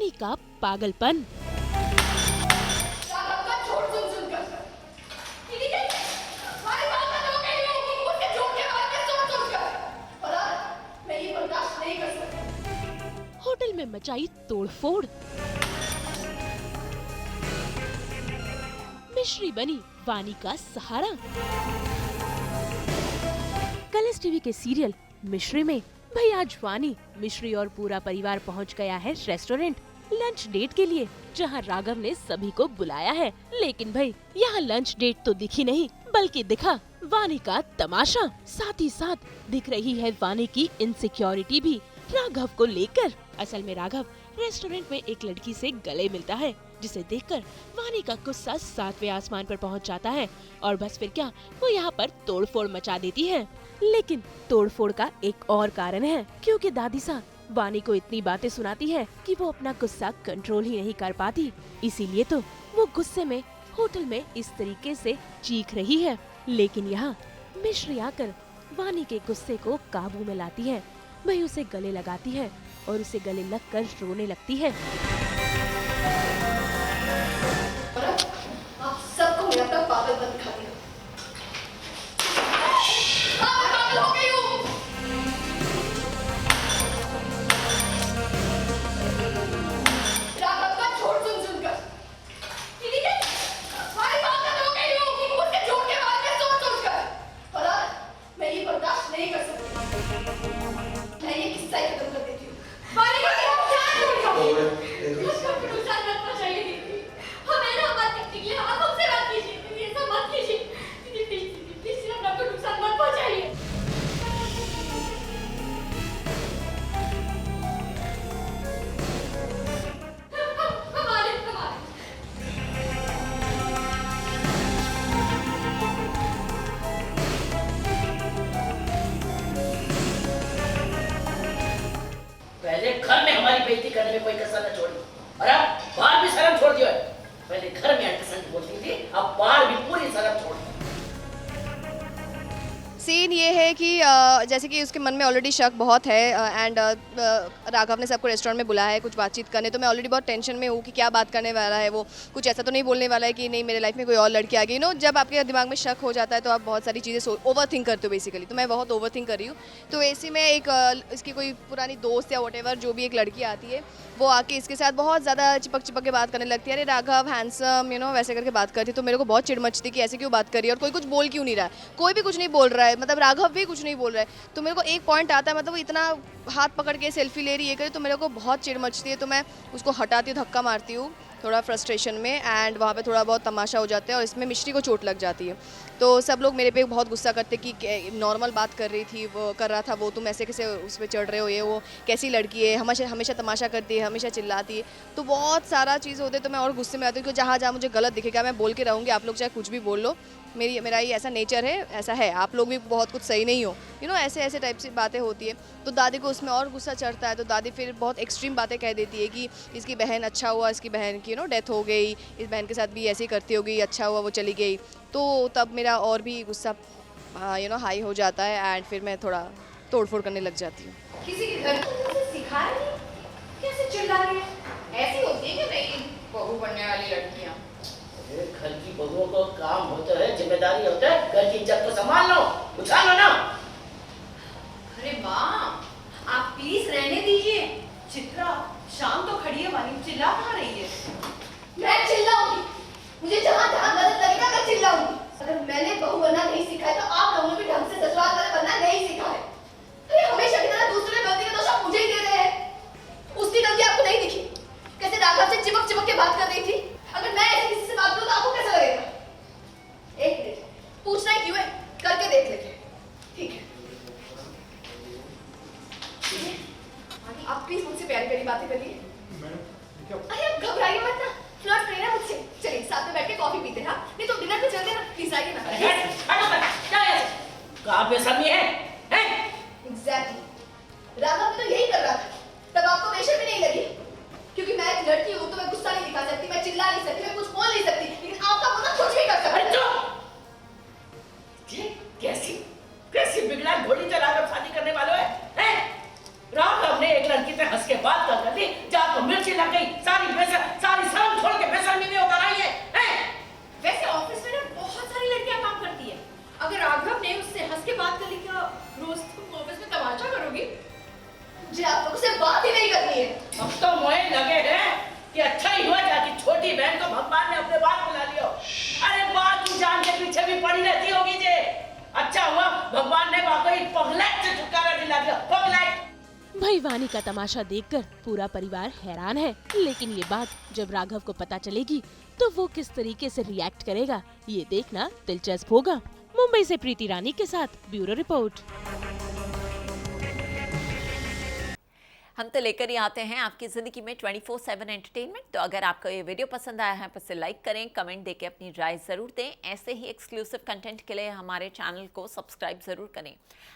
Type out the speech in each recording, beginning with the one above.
वानी का पागलपन। होटल में मचाई तोड़फोड़, मिश्री बनी वानी का सहारा। कलर्स टीवी के सीरियल मिश्री में भाई आज वानी, मिश्री और पूरा परिवार पहुंच गया है रेस्टोरेंट लंच डेट के लिए, जहां राघव ने सभी को बुलाया है। लेकिन भाई यहाँ लंच डेट तो दिखी नहीं, बल्कि दिखा वानी का तमाशा। साथ ही साथ दिख रही है वानी की इनसिक्योरिटी भी राघव को लेकर। असल में राघव रेस्टोरेंट में एक लड़की से गले मिलता है, जिसे देखकर वानी का गुस्सा 7वें आसमान पर पहुंच जाता है और बस फिर क्या, वो यहाँ पर तोड़फोड़ मचा देती है। लेकिन तोड़फोड़ का एक और कारण है, क्योंकि दादी सा वानी को इतनी बातें सुनाती है कि वो अपना गुस्सा कंट्रोल ही नहीं कर पाती। इसीलिए तो वो गुस्से में होटल में इस तरीके से चीख रही है। लेकिन यहाँ मिश्री आकर वानी के गुस्से को काबू में लाती है। वही उसे गले लगाती है और उसे गले लगकर रोने लगती है। आप सबको मैं अपना पागलपन दिखा दिया। पागल हो गई हूँ। राघव का झूठ सुनकर मैं पागल हो गई हूँ। उसके झूठ के बारे में सोच-सोचकर। और मैं ये बर्दाश्त नहीं कर सकती। मैं ये किस्सा ही खत्म कर देती हूँ। वानी को नुकसान मत पहुंचाइए दीदी। हमें ना बात करने के लिए आप हमसे बात कीजिए। दीदी ऐसा मत कीजिए। दीदी प्लीज सिर्फ आपको नुकसान मत पहुंचाइए। हमारे पहले घर में हमारी बेइज्जती करने में कोई कसर न छोड़ी, और अब बाहर भी शर्म छोड़ दियो है। पहले घर में अंटसंट बोलती थी, अब बाहर भी पूरी शर्म छोड़ दी। सीन ये है कि जैसे कि उसके मन में ऑलरेडी शक बहुत है एंड राघव ने सबको रेस्टोरेंट में बुलाया है कुछ बातचीत करने, तो मैं ऑलरेडी बहुत टेंशन में हूँ कि क्या बात करने वाला है। वो कुछ ऐसा तो नहीं बोलने वाला है कि नहीं मेरे लाइफ में कोई और लड़की आ गई। जब आपके दिमाग में शक हो जाता है तो आप बहुत सारी चीज़ें ओवर थिंक करते हो बेसिकली। तो मैं बहुत ओवर थिंक कर रही हूँ। तो ऐसे में एक इसकी कोई पुरानी दोस्त या वॉटेवर जो भी एक लड़की आती है, वो आके इसके साथ बहुत ज़्यादा चिपक के बात करने लगती है। अरे राघव हैंडसम वैसे करके बात करती है। तो मेरे को बहुत चिढ़ मचती कि ऐसे क्यों बात कर रही है और कोई कुछ बोल क्यों नहीं रहा है। कोई भी कुछ नहीं बोल रहा है, मतलब राघव भी कुछ नहीं बोल रहा है। तो मेरे को एक पॉइंट आता है, मतलब वो इतना हाथ पकड़ के सेल्फी ले रही है करे, तो मेरे को बहुत चिढ़ मचती है। तो मैं उसको हटाती हूँ, धक्का मारती हूँ थोड़ा फ्रस्ट्रेशन में, एंड वहाँ पे थोड़ा बहुत तमाशा हो जाता है और इसमें मिश्री को चोट लग जाती है। तो सब लोग मेरे पे बहुत गुस्सा करते कि नॉर्मल बात कर रही थी, वो कर रहा था वो, तुम ऐसे कैसे उस पर चढ़ रहे हो, ये वो कैसी लड़की है, हमेशा तमाशा करती है, हमेशा चिल्लाती है। तो बहुत सारा चीज़ होते, तो मैं और गुस्से में आती हूँ कि जहाँ जहाँ मुझे गलत दिखेगा मैं बोल के रहूँगी। आप लोग चाहे कुछ भी बोल लो, मेरा ये ऐसा नेचर है, ऐसा है। आप लोग भी बहुत कुछ सही नहीं हो, ऐसे टाइप से बातें होती है। तो दादी को उसमें और गुस्सा चढ़ता है। तो दादी फिर बहुत एक्सट्रीम बातें कह देती है कि इसकी बहन, अच्छा हुआ इसकी बहन की डेथ हो गई, इस बहन के साथ भी ऐसे ही करती होगी, अच्छा हुआ वो चली गई। तो तब मेरा और भी गुस्सा हाई हो जाता है एंड फिर मैं थोड़ा तोड़फोड़ करने लग जाती हूँ। किसी के घर में सिखाया नहीं, कैसे चिल्ला रही है? ऐसी होती है कि नहीं बहू बनने वाली लड़कियाँ? घर की बहुओं को काम होता है, जिम्मेदारी होता है, घर की इज्जत को संभाल लो, उछा लो ना। अरे माँ, आप प्लीज रहने दीजिए। चित्रा शाम तो खड़ी है, वानी चिल्ला कहाँ रही है? मैं चिल्लाऊंगी, मुझे जहाँ जहाँ गलत लगेगा मैं चिल्लाऊंगी। अगर मैंने बहू बनना नहीं सीखा है तो आप लोगों ने भी ढंग से ससुराल वाले बनना नहीं सीखा है। अरे हमेशा की तरह दूसरे गलती का दोष आप मुझे ही दे रहे हैं। उसकी गलती आपको नहीं दिखी, कैसे राघव से चिपक के बात कर रही थी। अगर मैं ऐसे किसी से बात करूँ तो आपको कैसा लगेगा? एक मिनट, पूछना ही क्यों है, करके देख लेते हैं। ठीक है, आप प्लीज मुझसे प्यारी प्यारी बातें करिए। अरे आप घबराइए मत ना, फ्लर्ट करिए ना मुझसे। चलिए साथ में बैठ के कॉफी पीते हैं। हाँ नहीं तो डिनर पे चलते हैं ना, प्लीज आइए ना। कहाँ बेशर्मी है? एग्जैक्टली, राघव भी तो यही कर रहा था। तब आपको बेशर्मी नहीं लगी? क्योंकि मैं एक लड़की हूँ तो मैं गुस्सा नहीं दिखा सकती, मैं चिल्ला नहीं सकती, मैं कुछ बोल नहीं सकती, लेकिन आपका पोता कुछ भी कर सकता है। कैसी बिगड़ा घोड़ी जो राघव शादी करने वालों है? राघव ने एक लड़की से हंस के बात कर दी, जहाँ तो मिर्ची लग गई, रोज तुम ऑफिस में तमाशा करोगी? जी आप लोगों से बात ही नहीं करनी है। अब तो मोहे लगे हैं कि अच्छा ही हुआ जाके छोटी बहन को भगवान ने अपने बात बुला लिया। अरे बात की जान के पीछे भी पड़ी रहती होगी जे। अच्छा हुआ भगवान ने वाकई पगलैट से छुटकारा दिला दिया। पगलैट। भाई वानी का तमाशा देखकर पूरा परिवार हैरान है, लेकिन ये बात जब राघव को पता चलेगी तो वो किस तरीके से रिएक्ट करेगा, ये देखना दिलचस्प होगा। मुंबई से प्रीति रानी के साथ ब्यूरो रिपोर्ट। हम तो लेकर ही आते हैं आपकी ज़िंदगी में 24/7 एंटरटेनमेंट। तो अगर आपको ये वीडियो पसंद आया है तो इसे लाइक करें, कमेंट देके अपनी राय ज़रूर दें। ऐसे ही एक्सक्लूसिव कंटेंट के लिए हमारे चैनल को सब्सक्राइब ज़रूर करें।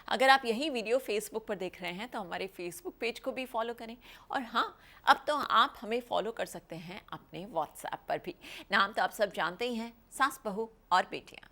अगर आप यही वीडियो फेसबुक पर देख रहे हैं तो हमारे फेसबुक पेज को भी फॉलो करें। और हाँ, अब तो आप हमें फॉलो कर सकते हैं अपने व्हाट्सएप पर भी। नाम तो आप सब जानते ही हैं, सास बहू और बेटियाँ।